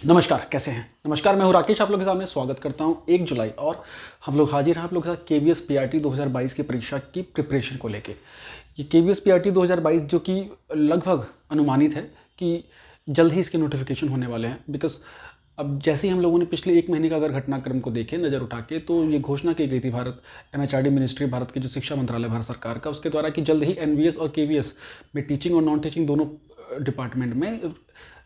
नमस्कार, कैसे हैं? नमस्कार, मैं हूं राकेश, आप लोगों के सामने स्वागत करता हूं 1 जुलाई और हम लोग हाजिर हैं आप लोगों के साथ केवीएस पीआरटी 2022 की परीक्षा की प्रिपरेशन को लेके। ये केवीएस पीआरटी 2022 जो कि लगभग अनुमानित है कि जल्द ही इसके नोटिफिकेशन होने वाले हैं। बिकॉज अब जैसे ही हम लोगों ने पिछले 1 महीने का अगर घटनाक्रम को देखें नज़र उठा के, तो ये घोषणा की गई थी भारत एमएचआरडी मिनिस्ट्री, भारत की जो शिक्षा मंत्रालय भारत सरकार का, उसके द्वारा कि जल्द ही एनवीएस और केवीएस में टीचिंग और नॉन टीचिंग दोनों डिपार्टमेंट में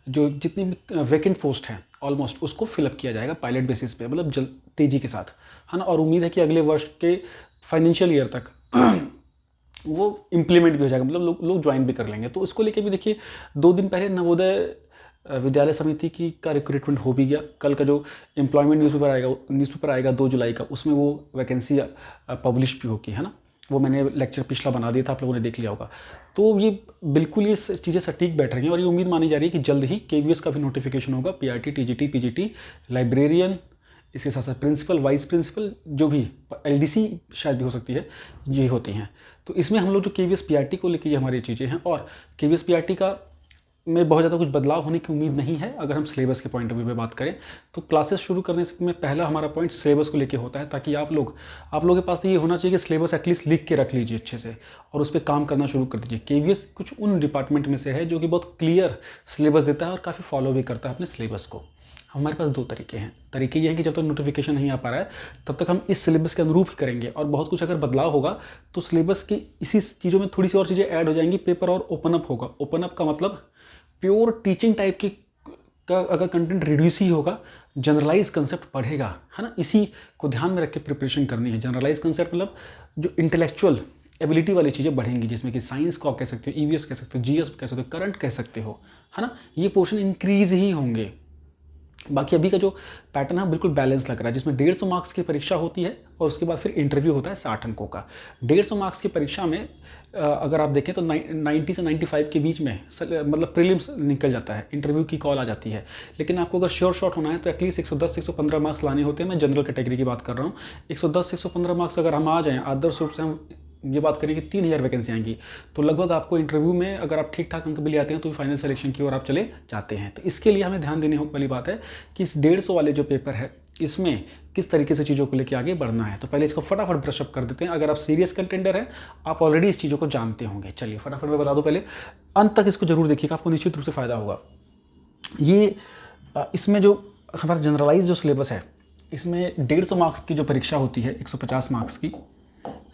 जो जितनी भी वैकेंट पोस्ट हैं ऑलमोस्ट उसको फिलअप किया जाएगा पायलट बेसिस पे, मतलब जल्द तेज़ी के साथ, है ना। और उम्मीद है कि अगले वर्ष के फाइनेंशियल ईयर तक वो इम्प्लीमेंट भी हो जाएगा, मतलब लोग ज्वाइन भी कर लेंगे। तो इसको लेके भी देखिए, 2 दिन पहले नवोदय विद्यालय समिति की का रिक्रूटमेंट हो भी गया। कल का जो एम्प्लॉयमेंट न्यूज़पेपर आएगा 2 जुलाई का, उसमें वो वैकेंसी पब्लिश भी होगी, है ना। वो मैंने लेक्चर पिछला बना दिया था, आप लोगों ने देख लिया होगा। तो ये बिल्कुल ये चीज़ें सटीक बैठ रही हैं और ये उम्मीद मानी जा रही है कि जल्द ही केवीएस का भी नोटिफिकेशन होगा। पीआरटी, टीजीटी, पीजीटी, लाइब्रेरियन, इसके साथ साथ प्रिंसिपल, वाइस प्रिंसिपल, जो भी एलडीसी शायद भी हो सकती है, ये होती हैं। तो इसमें हम लोग जो केवीएस पीआरटी को लेकर ये हमारी चीज़ें हैं, और केवीएस पीआरटी का में बहुत ज़्यादा कुछ बदलाव होने की उम्मीद नहीं है। अगर हम सिलेबस के पॉइंट ऑफ व्यू में बात करें तो क्लासेस शुरू करने से में पहला हमारा पॉइंट सिलेबस को लेके होता है, ताकि आप लोगों के पास तो ये होना चाहिए कि सिलेबस एटलीस्ट लिख के रख लीजिए अच्छे से और उस पर काम करना शुरू कर दीजिए। केवीएस कुछ उन डिपार्टमेंट में से है जो कि बहुत क्लियर सिलेबस देता है और काफ़ी फॉलो भी करता है अपने सिलेबस को। हमारे पास 2 तरीके हैं। तरीके ये हैं कि जब तक नोटिफिकेशन नहीं आ पा रहा है तब तक हम इस सिलेबस के अनुरूप ही करेंगे, और बहुत कुछ अगर बदलाव होगा तो सिलेबस की इसी चीज़ों में थोड़ी सी और चीज़ें ऐड हो जाएंगी। पेपर और ओपन अप होगा। ओपन अप का मतलब प्योर टीचिंग टाइप की का अगर कंटेंट रिड्यूस ही होगा, जनरलाइज कंसेप्ट बढ़ेगा, है ना। इसी को ध्यान में रख के प्रिपरेशन करनी है। जनरलाइज कंसेप्ट मतलब जो इंटेलेक्चुअल एबिलिटी वाली चीज़ें बढ़ेंगी, जिसमें कि साइंस को आप कह सकते हो, ईवीएस कह सकते हो, जीएस कह सकते हो, करंट कह सकते हो, है ना। ये पोर्शन इंक्रीज ही होंगे। बाकी अभी का जो पैटर्न है बिल्कुल बैलेंस लग रहा है, जिसमें 150 मार्क्स की परीक्षा होती है और उसके बाद फिर इंटरव्यू होता है 60 अंकों का। 150 मार्क्स की परीक्षा में अगर आप देखें तो 90 से 95 के बीच में मतलब प्रीलिम्स निकल जाता है, इंटरव्यू की कॉल आ जाती है। लेकिन आपको अगर श्योर शॉट होना है तो एटलीस्ट 110 से 115 मार्क्स लाने होते हैं। मैं जनरल कैटेगरी की बात कर रहा हूँ। 110 से 115 मार्क्स अगर हम आ जाएँ, आदर्श रूप से हम ये बात करें कि 3000 वैकेंसी आएंगी, तो लगभग आपको इंटरव्यू में अगर आप ठीक ठाक अंक भी ले आते हैं तो फाइनल सिलेक्शन की ओर आप चले जाते हैं। तो इसके लिए हमें ध्यान देने वाली बात है कि इस 150 वाले जो पेपर है इसमें किस तरीके से चीज़ों को लेकर आगे बढ़ना है। तो पहले इसको फटाफट ब्रशअप कर देते हैं। अगर आप सीरियस कंटेंडर हैं, आप ऑलरेडी इस चीज़ों को जानते होंगे। चलिए फटाफट मैं बता दूं, पहले अंत तक इसको जरूर देखिएगा, आपको निश्चित रूप से फ़ायदा होगा। ये इसमें जो हमारा जनरलाइज जो सिलेबस है, इसमें 150 मार्क्स की जो परीक्षा होती है 150 मार्क्स की,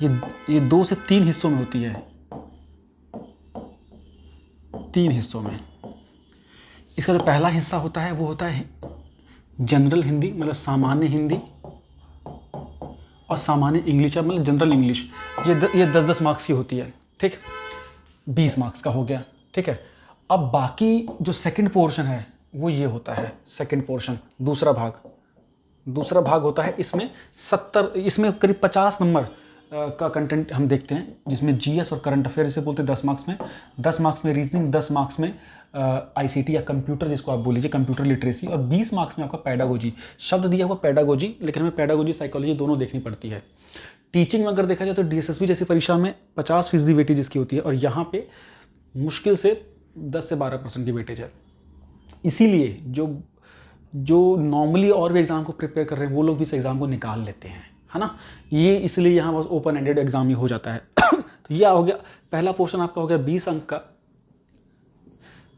ये 2 से 3 हिस्सों में होती है। 3 हिस्सों में। इसका जो पहला हिस्सा होता है वो होता है जनरल हिंदी, मतलब सामान्य हिंदी, और सामान्य इंग्लिश, मतलब जनरल इंग्लिश। ये 10-10 मार्क्स की होती है, ठीक। 20 मार्क्स का हो गया, ठीक है। अब बाकी जो सेकंड पोर्शन है वो ये होता है। सेकंड पोर्शन, दूसरा भाग होता है। इसमें करीब 50 नंबर का कंटेंट हम देखते हैं, जिसमें जीएस और करंट अफेयर से बोलते हैं 10 मार्क्स में, 10 मार्क्स में रीजनिंग, 10 मार्क्स में आईसीटी या कंप्यूटर, जिसको आप बोल लीजिए कंप्यूटर लिटरेसी, और 20 मार्क्स में आपका पैडागोजी। शब्द दिया हुआ पैडागोजी, लेकिन हमें पैडागोजी साइकोलॉजी दोनों देखनी पड़ती है। टीचिंग में अगर देखा जाए तो डीएसएसबी जैसी परीक्षा में 50% वेटेज इसकी होती है, और यहाँ पे मुश्किल से 10 से 12% की वेटेज है। इसीलिए जो नॉर्मली और भी एग्ज़ाम को प्रिपेयर कर रहे हैं वो लोग भी इस एग्ज़ाम को निकाल लेते हैं, है ना। ये इसलिए यहाँ बस ओपन एंडेड एग्जाम ही हो जाता है। तो ये हो गया पहला पोर्शन, आपका हो गया 20 अंक का।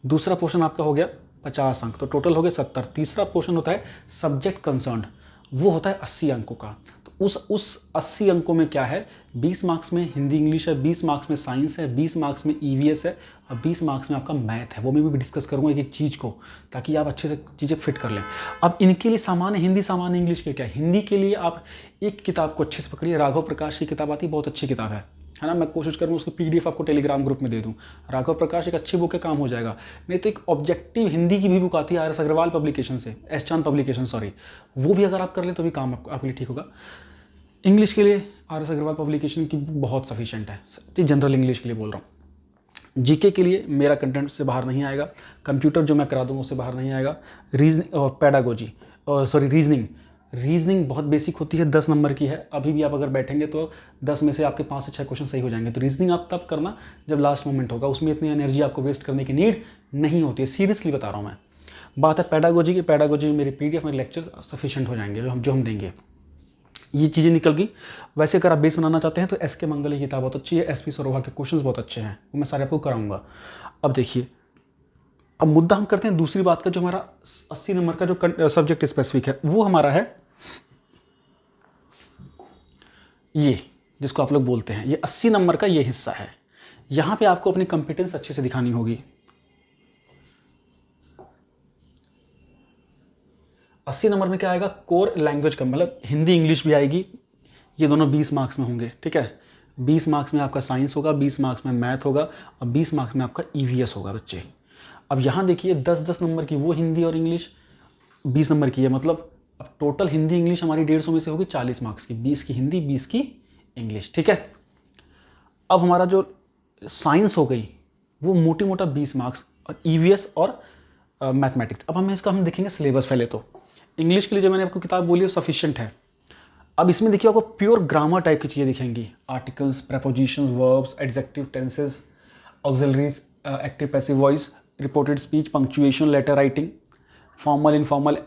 दूसरा पोर्शन आपका हो गया 50 अंक, तो टोटल हो गया 70। तीसरा पोर्शन होता है सब्जेक्ट कंसर्न्ड, वो होता है 80 अंकों का। तो उस 80 अंकों में क्या है, 20 मार्क्स में हिंदी इंग्लिश है, 20 मार्क्स में साइंस है, 20 मार्क्स में ईवीएस है, और 20 मार्क्स में आपका मैथ है। वो मैं भी डिस्कस करूंगा एक चीज़ को, ताकि आप अच्छे से चीज़ें फिट कर लें। अब इनके लिए सामान्य हिंदी, सामान्य इंग्लिश के क्या है। हिंदी के लिए आप एक किताब को अच्छे से पकड़िए, राघव प्रकाश की किताब आती है, बहुत अच्छी किताब है ना। मैं कोशिश करूँ उसकी पीडीएफ आपको टेलीग्राम ग्रुप में दे दूँ। राघव प्रकाश एक अच्छी बुक है, काम हो जाएगा। नहीं तो एक ऑब्जेक्टिव हिंदी की भी बुक आती है आर एस अग्रवाल पब्लिकेशन से, एस चांद पब्लिकेशन, सॉरी, वो भी अगर आप कर लें तो भी काम आपके लिए ठीक होगा। इंग्लिश के लिए आर एस अग्रवाल पब्लिकेशन की बुक बहुत सफिशिएंट है, जनरल इंग्लिश के लिए बोल रहा हूँ। जीके के लिए मेरा कंटेंट से बाहर नहीं आएगा, कंप्यूटर जो मैं करा दूँगा उससे बाहर नहीं आएगा। रीजनिंग और पैडागोजी, रीजनिंग बहुत बेसिक होती है, 10 नंबर की है। अभी भी आप अगर बैठेंगे तो 10 में से आपके 5 से 6 क्वेश्चन सही हो जाएंगे। तो रीजनिंग आप तब करना जब लास्ट मोमेंट होगा, उसमें इतनी एनर्जी आपको वेस्ट करने की नीड नहीं होती है, सीरियसली बता रहा हूँ मैं। बात है पैडागोजी की, पैडागोजी में मेरी पीडीएफ मेरे लेक्चर सफिशिएंट हो जाएंगे जो हम देंगे। ये चीज़ें निकल गई। वैसे अगर आप बेस बनाना चाहते हैं तो एस के मंगल की किताब बहुत अच्छी है, एस पी सरोहा के क्वेश्चंस बहुत अच्छे हैं, वो मैं सारे आपको कराऊंगा। अब देखिए, अब मुद्दा हम करते हैं दूसरी बात का, जो हमारा 80 नंबर का जो सब्जेक्ट स्पेसिफिक है वो हमारा है ये, जिसको आप लोग बोलते हैं, ये 80 नंबर का ये हिस्सा है। यहाँ पे आपको अपनी कंपिटेंस अच्छे से दिखानी होगी। 80 नंबर में क्या आएगा, कोर लैंग्वेज का मतलब हिंदी इंग्लिश भी आएगी, ये दोनों 20 मार्क्स में होंगे, ठीक है। 20 मार्क्स में आपका साइंस होगा, 20 मार्क्स में मैथ होगा और 20 मार्क्स में आपका ईवीएस होगा बच्चे। अब यहाँ देखिए 10-10 नंबर की वो हिंदी और इंग्लिश, 20 नंबर की है, मतलब अब टोटल हिंदी इंग्लिश हमारी 150 में से होगी 40 मार्क्स की, 20 की हिंदी 20 की इंग्लिश, ठीक है। अब हमारा जो साइंस हो गई वो मोटी मोटा 20 मार्क्स और ईवीएस और मैथमेटिक्स। अब हम देखेंगे सिलेबस पहले। तो इंग्लिश के लिए जो मैंने आपको किताब बोली है सफिशिएंट है। अब इसमें देखिए आपको प्योर ग्रामर टाइप की चीज़ें दिखेंगी, articles, prepositions, verbs, adjective, tenses, auxiliaries, active passive voice, reported speech, punctuation, letter writing, formal informal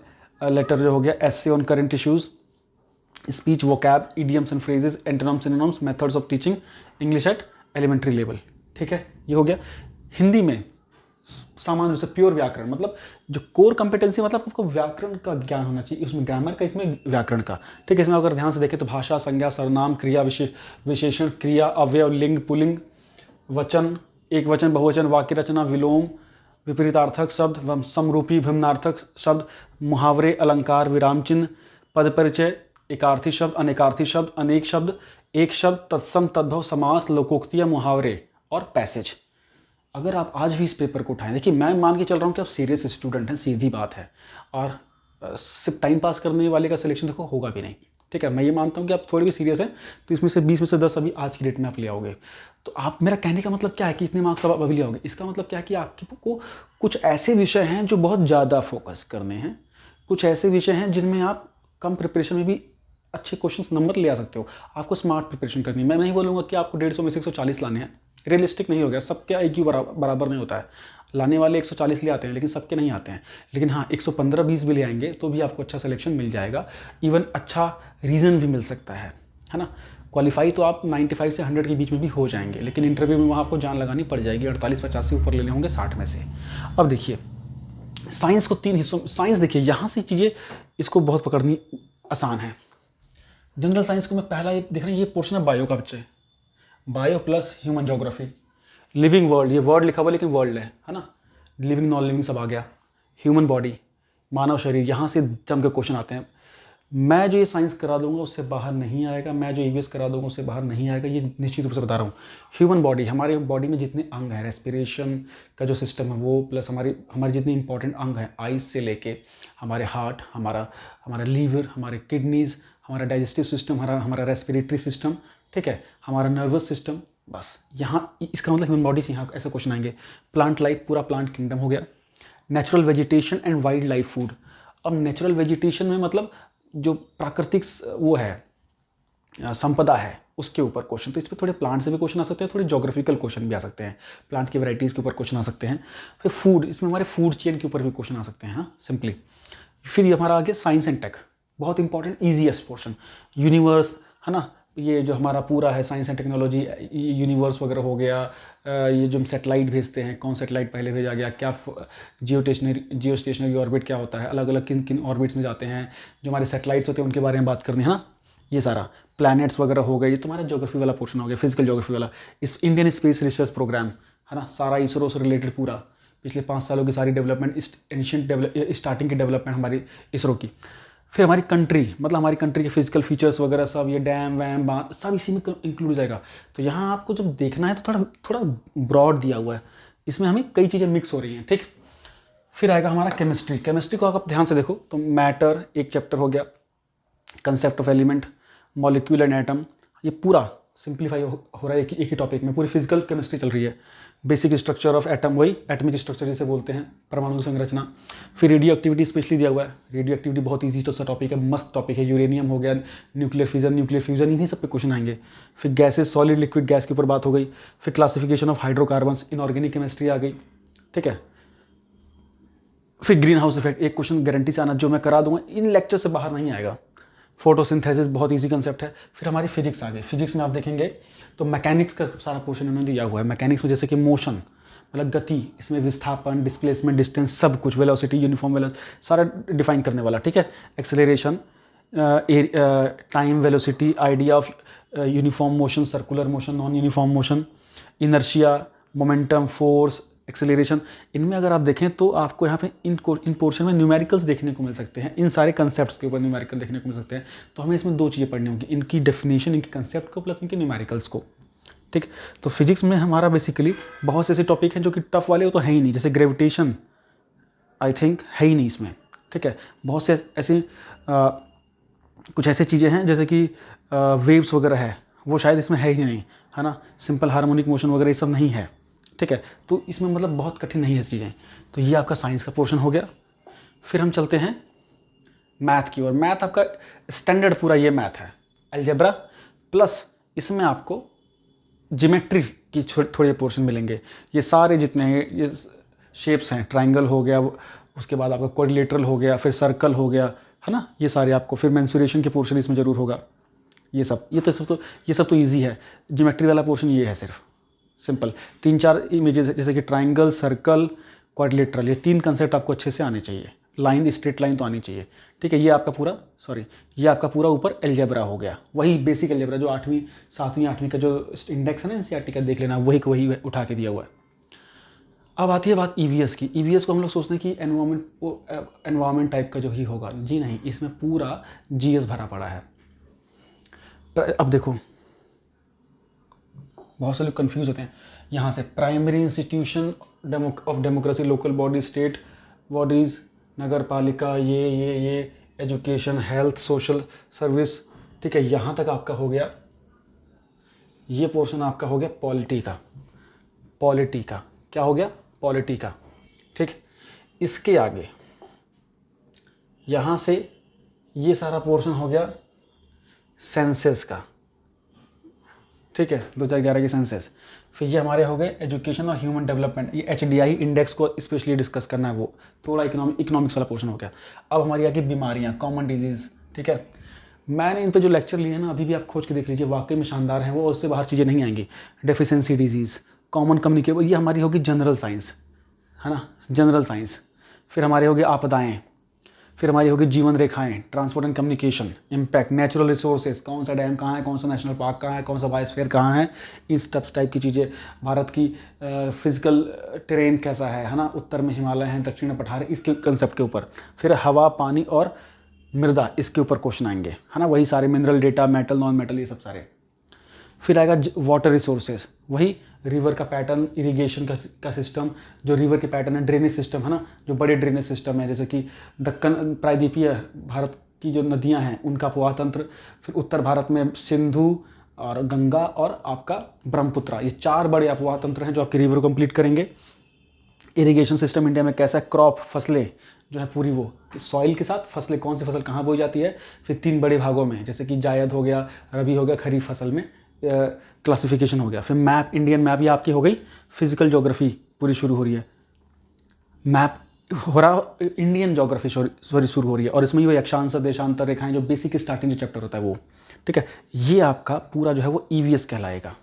letter जो हो गया, essay on current issues, speech vocab, idioms and phrases, antonyms synonyms, methods of teaching English at elementary level, ठीक है, ये हो गया। हिंदी में सामान्य रूप से प्योर व्याकरण, मतलब जो कोर कंपिटेंसी, मतलब आपको व्याकरण का ज्ञान होना चाहिए, उसमें ग्रामर का, इसमें व्याकरण का, ठीक है। इसमें अगर ध्यान से देखें तो भाषा, संज्ञा, सर्वनाम, क्रिया, विशेषण, क्रिया, अवयव, लिंग, पुल्लिंग, वचन, एक वचन, बहुवचन, वाक्य रचना, विलोम, विपरीतार्थक शब्द, समरूपी, भिन्नार्थक शब्द, मुहावरे, अलंकार, विराम चिन्ह, पद परिचय, एकार्थी शब्द, अनेकार्थी शब्द, अनेक शब्द, एक शब्द, तत्सम, तद्भव, समास, लोकोक्तियाँ, मुहावरे और पैसेज। अगर आप आज भी इस पेपर को उठाएं, देखिए मैं मान के चल रहा हूँ कि आप सीरियस स्टूडेंट हैं, सीधी बात है, और सिर्फ टाइम पास करने वाले का सिलेक्शन देखो होगा भी नहीं, ठीक है। मैं ये मानता हूँ कि आप थोड़ी भी सीरियस हैं तो इसमें से 20 में से 10 अभी आज की डेट में आप ले आओगे। तो आप, मेरा कहने का मतलब क्या है कि इतने मार्क्स आप अभी ले आओगे, इसका मतलब क्या है कि आपको कुछ ऐसे विषय हैं जो बहुत ज़्यादा फोकस करने हैं, कुछ ऐसे विषय हैं जिनमें आप कम प्रिपरेशन में भी अच्छे क्वेश्चन नंबर ले आ सकते हो। आपको स्मार्ट प्रिपरेशन करनी है। मैं नहीं बोलूँगा कि आपको 150 में से 140 लाने हैं, रियलिस्टिक नहीं हो गया, सबके IQ बराबर नहीं होता है। लाने वाले 140 ले आते हैं लेकिन सबके नहीं आते हैं, लेकिन हाँ 115-20 भी ले आएंगे तो भी आपको अच्छा सिलेक्शन मिल जाएगा, इवन अच्छा रीज़न भी मिल सकता है ना। क्वालिफाई तो आप 95 से 100 के बीच में भी हो जाएंगे, लेकिन इंटरव्यू में वहाँ आपको जान लगानी पड़ जाएगी, 48-50 से ऊपर लेने होंगे 60 में से। अब देखिए साइंस को 3 हिस्सों, साइंस देखिए यहाँ से चीज़ें इसको बहुत पकड़नी आसान है। जनरल साइंस को मैं पहला ये देख रहे हैं, ये पोर्शन है बायो का बच्चे, bio plus human geography, living world, ये वर्ड लिखा हुआ लेकिन वर्ल्ड है ना, लिविंग नॉन लिविंग सब आ गया, ह्यूमन बॉडी, मानव शरीर, यहाँ से जम के क्वेश्चन आते हैं। मैं जो ये साइंस करा दूंगा उससे बाहर नहीं आएगा, मैं जो EVS करा दूंगा उससे बाहर नहीं आएगा, ये निश्चित रूप से बता रहा हूँ। ह्यूमन बॉडी, हमारे बॉडी में जितने अंग हैं, रेस्पिरेशन का जो सिस्टम है वो, प्लस हमारे जितने इंपॉर्टेंट अंग हैं, आइज से लेके हमारे हार्ट, हमारा लीवर, हमारे किडनीज़, हमारा डाइजेस्टिव सिस्टम, हमारा रेस्पिरेटरी सिस्टम, ठीक है, हमारा नर्वस सिस्टम, बस यहाँ इसका मतलब ह्यूमन बॉडी से यहाँ ऐसे क्वेश्चन आएंगे। प्लांट लाइफ, पूरा प्लांट किंगडम हो गया। Natural vegetation and wild life food. अब नेचुरल वेजिटेशन में मतलब जो प्राकृतिक वो है संपदा है उसके ऊपर क्वेश्चन, तो इस पर थोड़े प्लांट से भी क्वेश्चन आ सकते हैं, थोड़े जोग्राफिकल क्वेश्चन भी आ सकते हैं, प्लांट की वैरायटीज़ के ऊपर क्वेश्चन आ सकते हैं। फिर फूड, इसमें हमारे फूड चेन के ऊपर भी क्वेश्चन आ सकते हैं, हाँ सिंपली। फिर ये हमारा आगे साइंस एंड टेक, बहुत इंपॉर्टेंट ईजीएस्ट पोर्शन, यूनिवर्स है ना, ये जो हमारा पूरा है साइंस एंड टेक्नोलॉजी, यूनिवर्स वगैरह हो गया, ये जो हम सेटेलाइट भेजते हैं, कौन सेटेलाइट पहले भेजा गया, क्या जियो स्टेशनरी ऑर्बिट क्या होता है, अलग अलग किन किन ऑर्बिट्स में जाते हैं, जो हमारे सेटेलाइट्स होते हैं उनके बारे में बात करनी है ना, ये सारा प्लैनेट्स वगैरह हो गए, ये तुम्हारा ज्योग्राफी वाला पोर्शन हो गया, फिजिकल ज्योग्राफी वाला। इस इंडियन स्पेस रिसर्च प्रोग्राम है ना, सारा इसरो से रिलेटेड पूरा पिछले 5 सालों की सारी डेवलपमेंट, एंशिएंट स्टार्टिंग की डेवलपमेंट हमारी इसरो की। फिर हमारी कंट्री, मतलब हमारी कंट्री के फिजिकल फीचर्स वगैरह सब, ये डैम वैम बांध सब इसी में इंक्लूड हो जाएगा। तो यहाँ आपको जब देखना है तो थोड़ा ब्रॉड दिया हुआ है, इसमें हमें कई चीज़ें मिक्स हो रही हैं, ठीक। फिर आएगा हमारा केमिस्ट्री। केमिस्ट्री को आप ध्यान से देखो तो मैटर एक चैप्टर हो गया, concept of element, molecule and atom, ये पूरा सिंप्लीफाई हो रहा है एक ही टॉपिक में, पूरी फिजिकल केमिस्ट्री चल रही है। बेसिक स्ट्रक्चर ऑफ एटम, वही एटमिक स्ट्रक्चर जिसे बोलते हैं, परमाणु की संरचना। फिर रेडियो एक्टिविटी स्पेशली दिया हुआ है, रेडियो एक्टिविटी बहुत ईजी तो सा टॉपिक है, मस्त टॉपिक है। यूरेनियम हो गया, न्यूक्लियर फ्यूजन, इन्हीं सब पे क्वेश्चन आएंगे। फिर गैसेस, सॉलिड लिक्विड गैस के ऊपर बात हो गई। फिर classification of hydrocarbons, inorganic chemistry आ गई, ठीक है। फिर ग्रीन हाउस इफेक्ट, एक क्वेश्चन गारंटी से आना जो मैं करा दूंगा, इन लेक्चर से बाहर नहीं आएगा। फोटोसिंथेसिस बहुत इजी कंसेप्ट है। फिर हमारी फिजिक्स आ गई। फिजिक्स में आप देखेंगे तो मैकेनिक्स का सारा पोर्शन इन्होंने दिया हुआ है। मैकेनिक्स में जैसे कि मोशन मतलब गति, इसमें विस्थापन, डिस्प्लेसमेंट, डिस्टेंस, सब कुछ, वेलोसिटी, यूनिफॉर्म वेलोसिटी सारा डिफाइन करने वाला, ठीक है। Acceleration, time, velocity, idea of uniform motion, circular motion, non uniform motion, inertia, momentum, force, acceleration. इनमें अगर आप देखें तो आपको यहाँ पे इन पोर्शन में न्यूमेरिकल्स देखने को मिल सकते हैं। इन सारे कंसेप्ट्स के ऊपर न्यूमेरिकल देखने को मिल सकते हैं। तो हमें इसमें दो चीज़ें पढ़नी होंगी, इनकी डेफिनेशन, इनके कंसेप्ट को, प्लस इनके न्यूमेरिकल्स को, ठीक। तो फिजिक्स में हमारा बेसिकली बहुत से ऐसे टॉपिक हैं जो कि टफ वाले, वो तो है ही नहीं। जैसे ग्रेविटेशन आई थिंक है ही नहीं इसमें, ठीक है। बहुत से ऐसे कुछ ऐसी चीज़ें हैं जैसे कि वेव्स वगैरह है, वो शायद इसमें है ही नहीं, है ना। सिंपल हार्मोनिक मोशन वगैरह ये सब नहीं है, ठीक है। तो इसमें मतलब बहुत कठिन नहीं है चीज़ें। तो ये आपका साइंस का पोर्शन हो गया। फिर हम चलते हैं मैथ की ओर। मैथ आपका स्टैंडर्ड पूरा ये मैथ है, अलजेब्रा प्लस इसमें आपको ज्योमेट्री की थोड़े पोर्शन मिलेंगे। ये सारे जितने हैं ये शेप्स हैं, ट्राइंगल हो गया, उसके बाद आपका क्वाड्रिलेटरल हो गया, फिर सर्कल हो गया, है ना, ये सारे आपको। फिर मेंसुरेशन के पोर्शन इसमें ज़रूर होगा। ये सब ये सब तो ईजी है। ज्योमेट्री वाला पोर्शन ये है, सिर्फ सिंपल 3-4 इमेजेस जैसे कि ट्राइंगल, सर्कल, क्वाड्रिलेटरल, ये 3 कंसेप्ट आपको अच्छे से आने चाहिए। लाइन, स्ट्रेट लाइन तो आनी चाहिए, ठीक है। ये आपका पूरा ऊपर अलजेब्रा हो गया, वही बेसिक अलजेब्रा जो 8वीं 7वीं 8वीं का जो इंडेक्स है ना एनसीईआरटी का, देख लेना, वही उठा के दिया हुआ है। अब आती है बात ईवीएस की। ईवीएस को हम लोग सोचते हैं कि एनवायरमेंट टाइप का जो ही होगा, जी नहीं, इसमें पूरा जीएस भरा पड़ा है। अब देखो बहुत से लोग कंफ्यूज होते हैं यहाँ से। Primary institution of democracy, local body, state bodies, नगर पालिका, ये एजुकेशन, हेल्थ, सोशल सर्विस, ठीक है। यहाँ तक आपका हो गया, ये पोर्शन आपका हो गया पॉलिटी का क्या हो गया, पॉलिटी का, ठीक। इसके आगे यहाँ से ये सारा पोर्शन हो गया सेंसस का, ठीक है, 2011 की सेंसस। फिर ये हमारे हो गए एजुकेशन और ह्यूमन डेवलपमेंट, ये HDI इंडेक्स को स्पेशली डिस्कस करना है, वो थोड़ा इकोनॉमिक्स वाला पोर्शन हो गया। अब हमारी आगे बीमारियाँ, कॉमन डिजीज़, ठीक है। मैंने इन पे जो लेक्चर लिए हैं ना, अभी भी आप खोज के देख लीजिए, वाकई में शानदार हैं वो, उससे बाहर चीज़ें नहीं आएंगी। डेफिशिएंसी डिजीज़, कॉमन कम्युनिकेबल, ये हमारी होगी जनरल साइंस, है ना, जनरल साइंस। फिर हमारे हो गए आपदाएँ, फिर हमारी होगी जीवन रेखाएं, transport and communication, impact, natural resources, कौन सा डैम कहाँ है, कौन सा नेशनल पार्क कहाँ है, कौन सा बायोस्फीयर कहाँ है, इस टाइप की चीज़ें। भारत की फिजिकल टेरेन कैसा है ना, उत्तर में हिमालय है, दक्षिण में पठार, इसके कंसेप्ट के ऊपर। फिर हवा, पानी और मृदा, इसके ऊपर क्वेश्चन आएंगे, है ना, वही सारे mineral data, metal, non metal, ये सब सारे। फिर आएगा वाटर रिसोर्सेज, वही रिवर का पैटर्न, इरिगेशन का सिस्टम, जो रिवर के पैटर्न है, ड्रेनेज सिस्टम, है ना, जो बड़े ड्रेनेज सिस्टम है, जैसे कि दक्कन प्रायद्वीपीय भारत की जो नदियां हैं उनका अपवाह तंत्र। फिर उत्तर भारत में सिंधु और गंगा और आपका ब्रह्मपुत्र, ये 4 बड़े अपवाह तंत्र हैं जो आपके रिवर को कंप्लीट करेंगे। इरिगेशन सिस्टम इंडिया में कैसा है, क्रॉप, फसलें जो है पूरी, वो सॉइल के साथ फसलें, कौन सी फसल कहाँ बोई जाती है। फिर 3 बड़े भागों में, जैसे कि जायद हो गया, रबी हो गया, खरीफ फसल में क्लासिफिकेशन हो गया। फिर मैप, इंडियन मैप, ये आपकी हो गई फिजिकल ज्योग्राफी पूरी शुरू हो रही है। मैप हो रहा, इंडियन ज्योग्राफी सॉरी शुरू हो रही है, और इसमें ये अक्षांश, देशांतर रेखाएं, जो बेसिक स्टार्टिंग जो चैप्टर होता है वो, ठीक है। ये आपका पूरा जो है वो EVS कहलाएगा,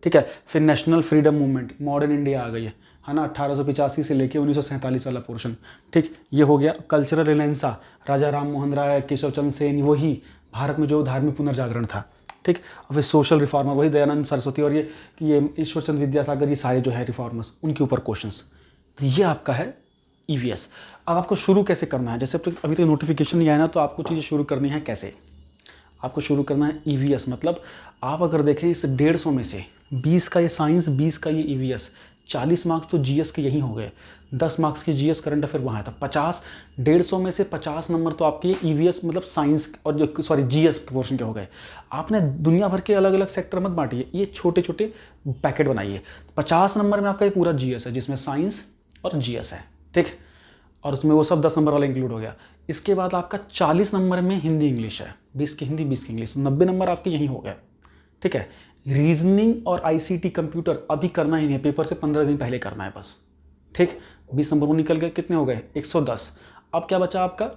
ठीक है। फिर national freedom movement, modern India आ गई है ना, 1885 से लेके 1947 वाला पोर्शन, ठीक, ये हो गया। कल्चरल रिलेंसा, राजा राम मोहन राय, केशव चंद्र सेन, वही भारत में जो धार्मिक पुनर्जागरण था, ठीक। और फिर सोशल रिफॉर्मर, वही दयानंद सरस्वती और ये ईश्वर चंद्र विद्यासागर, ये सारे जो है रिफॉर्मर्स, उनके ऊपर क्वेश्चंस। तो ये आपका है EVS। अब आपको शुरू कैसे करना है, जैसे अभी तक नोटिफिकेशन नहीं आया ना, तो आपको चीज़ें शुरू करनी है कैसे, आपको शुरू करना है EVS। मतलब आप अगर देखें इस 150 में से 20 का ये साइंस, 20 का ये EVS, 40 मार्क्स तो GS के यहीं हो गए, 10 मार्क्स की GS करंट अफेयर वहाँ था, 150 में से 50 नंबर तो आपके EVS मतलब साइंस और जो GS पोर्शन के हो गए। आपने दुनिया भर के अलग अलग सेक्टर मत बांटिए, ये छोटे छोटे पैकेट बनाइए। 50 नंबर में आपका ये पूरा GS है, जिसमें साइंस और GS है, ठीक, और उसमें वो सब 10 नंबर वाला इंक्लूड हो गया। इसके बाद आपका 40 नंबर में हिंदी इंग्लिश है, 20 की हिंदी 20 की इंग्लिश, 90 नंबर आपके यहीं हो गए, ठीक है। रीजनिंग और ICT कंप्यूटर अभी करना ही नहीं है, पेपर से 15 दिन पहले करना है बस, ठीक। 20 नंबर वो निकल गए, कितने हो गए 110। अब क्या बचा आपका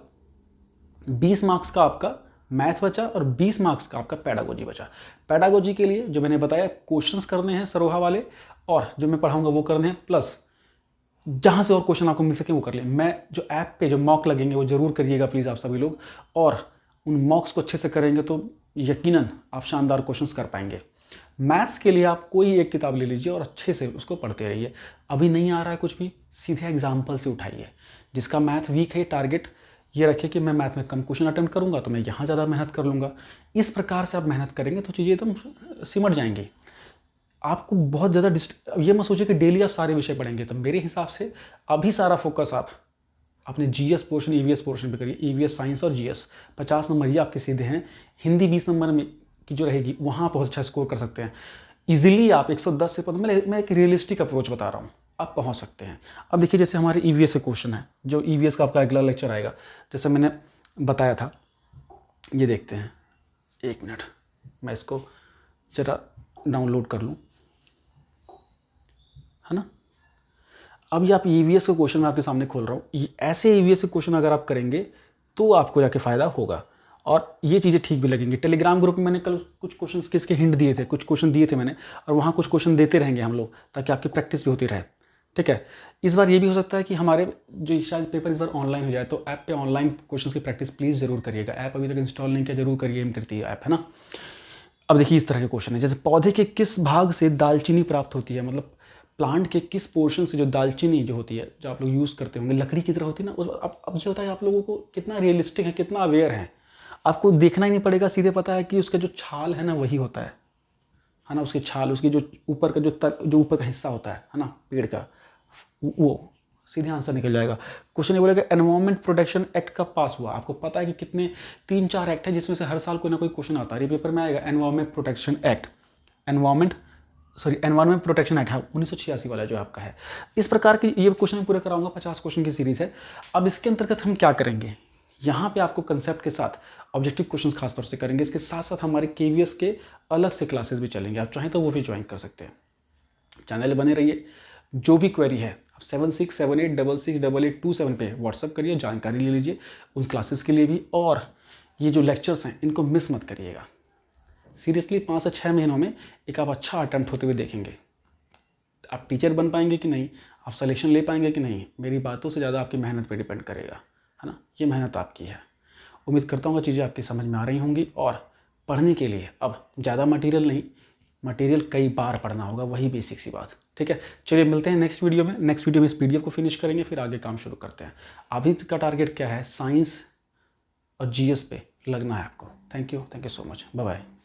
20 मार्क्स का आपका मैथ बचा और 20 मार्क्स का आपका पेडागोजी बचा। पेडागोजी के लिए जो मैंने बताया क्वेश्चंस करने हैं सरोहा वाले, और जो मैं पढ़ाऊंगा वो करने हैं, प्लस जहाँ से और क्वेश्चन आपको मिल सके वो कर लें। मैं जो ऐप पे जो मॉक लगेंगे वो जरूर करिएगा प्लीज़ आप सभी लोग, और उन मॉक्स को अच्छे से करेंगे तो यकीनन आप शानदार क्वेश्चंस कर पाएंगे। मैथ्स के लिए आप कोई एक किताब ले लीजिए और अच्छे से उसको पढ़ते रहिए। अभी नहीं आ रहा है कुछ भी, सीधे एग्जाम्पल से उठाइए। जिसका मैथ वीक है टारगेट ये रखिए कि मैं मैथ में कम क्वेश्चन अटेम्प्ट करूंगा तो मैं यहाँ ज़्यादा मेहनत कर लूँगा। इस प्रकार से आप मेहनत करेंगे तो चीज़ें एकदम सिमट जाएंगी। आपको बहुत ज़्यादा ये मत सोचिए कि डेली आप सारे विषय पढ़ेंगे, तो मेरे हिसाब से अभी सारा फोकस आप अपने जीएस पोर्शन ईवीएस पोर्शन पे करिए। ईवीएस साइंस और जीएस 50 नंबर ये आपके सीधे हैं। हिंदी 20 नंबर में की जो रहेगी वहाँ बहुत अच्छा स्कोर कर सकते हैं। इजीली आप 110 से मैं एक रियलिस्टिक अप्रोच बता रहा हूँ, आप पहुँच सकते हैं। अब देखिए जैसे हमारे ईवीएस से क्वेश्चन है, जो ईवीएस का आपका अगला लेक्चर आएगा, जैसे मैंने बताया था, ये देखते हैं। एक मिनट मैं इसको ज़रा डाउनलोड कर लूँ, है ना। अब ये आप ईवीएस के क्वेश्चन मैं आपके सामने खोल रहा हूँ। ऐसे ईवीएस के क्वेश्चन अगर आप करेंगे तो आपको जाके फ़ायदा होगा और ये चीज़ें ठीक भी लगेंगी। टेलीग्राम ग्रुप में मैंने कल कुछ क्वेश्चन किसके हिंट दिए थे, कुछ क्वेश्चन दिए थे मैंने, और वहाँ कुछ क्वेश्चन देते रहेंगे हम लोग ताकि आपकी प्रैक्टिस भी होती रहे। ठीक है, इस बार ये भी हो सकता है कि हमारे जो शायद पेपर इस बार ऑनलाइन हो जाए, तो ऐप पे ऑनलाइन क्वेश्चन की प्रैक्टिस प्लीज़ ज़रूर करिएगा। ऐप अभी तक इंस्टॉल नहीं किया, जरूर करिए, एम करती है ऐप, है ना। अब देखिए इस तरह के क्वेश्चन है, जैसे पौधे के किस भाग से दालचीनी प्राप्त होती है, मतलब प्लांट के किस पोर्शन से जो दालचीनी जो होती है, जो आप लोग यूज़ करते होंगे लकड़ी की तरह होती है ना। अब ये होता है आप लोगों को कितना रियलिस्टिक है, कितना अवेयर है, आपको देखना ही नहीं पड़ेगा, सीधे पता है कि उसका जो छाल है ना वही होता है ना। उसकी छाल, उसकी जो ऊपर का जो ऊपर का हिस्सा होता है ना पेड़ का, वो सीधे आंसर निकल जाएगा। क्वेश्चन ये बोलेगा एनवायरमेंट प्रोटेक्शन एक्ट कब पास हुआ। आपको पता है कि कितने 3-4 एक्ट है जिसमें से हर साल कोई ना कोई क्वेश्चन आता है, पेपर में आएगा environment protection act, environment protection act है 1986 वाला जो आपका है। इस प्रकार की ये क्वेश्चन पूरा कराऊंगा, 50 क्वेश्चन की सीरीज है। अब इसके अंतर्गत हम क्या करेंगे, यहाँ पे आपको कंसेप्ट के साथ ऑब्जेक्टिव क्वेश्चंस खासतौर से करेंगे। इसके साथ साथ हमारे केवीएस के अलग से क्लासेस भी चलेंगे, आप चाहें तो वो भी ज्वाइन कर सकते हैं। चैनल बने रहिए। जो भी क्वेरी है आप 7678668827 पे व्हाट्सअप करिए, जानकारी ले लीजिए उन क्लासेस के लिए भी। और ये जो लेक्चर्स हैं इनको मिस मत करिएगा। सीरियसली 5 से 6 महीनों में एक आप अच्छा अटेम्प्ट होते हुए देखेंगे। आप टीचर बन पाएंगे कि नहीं, आप सिलेक्शन ले पाएंगे कि नहीं, मेरी बातों से ज़्यादा आपकी मेहनत पे डिपेंड करेगा, है ना। ये मेहनत आपकी है। उम्मीद करता हूँ चीज़ें आपकी समझ में आ रही होंगी। और पढ़ने के लिए अब ज़्यादा मटेरियल नहीं, मटेरियल कई बार पढ़ना होगा, वही बेसिक सी बात। ठीक है, चलिए मिलते हैं नेक्स्ट वीडियो में। नेक्स्ट वीडियो में इस पीडीएफ को फिनिश करेंगे, फिर आगे काम शुरू करते हैं। अभी का टारगेट क्या है, साइंस और जीएस पे लगना है आपको। Thank you so much, bye bye.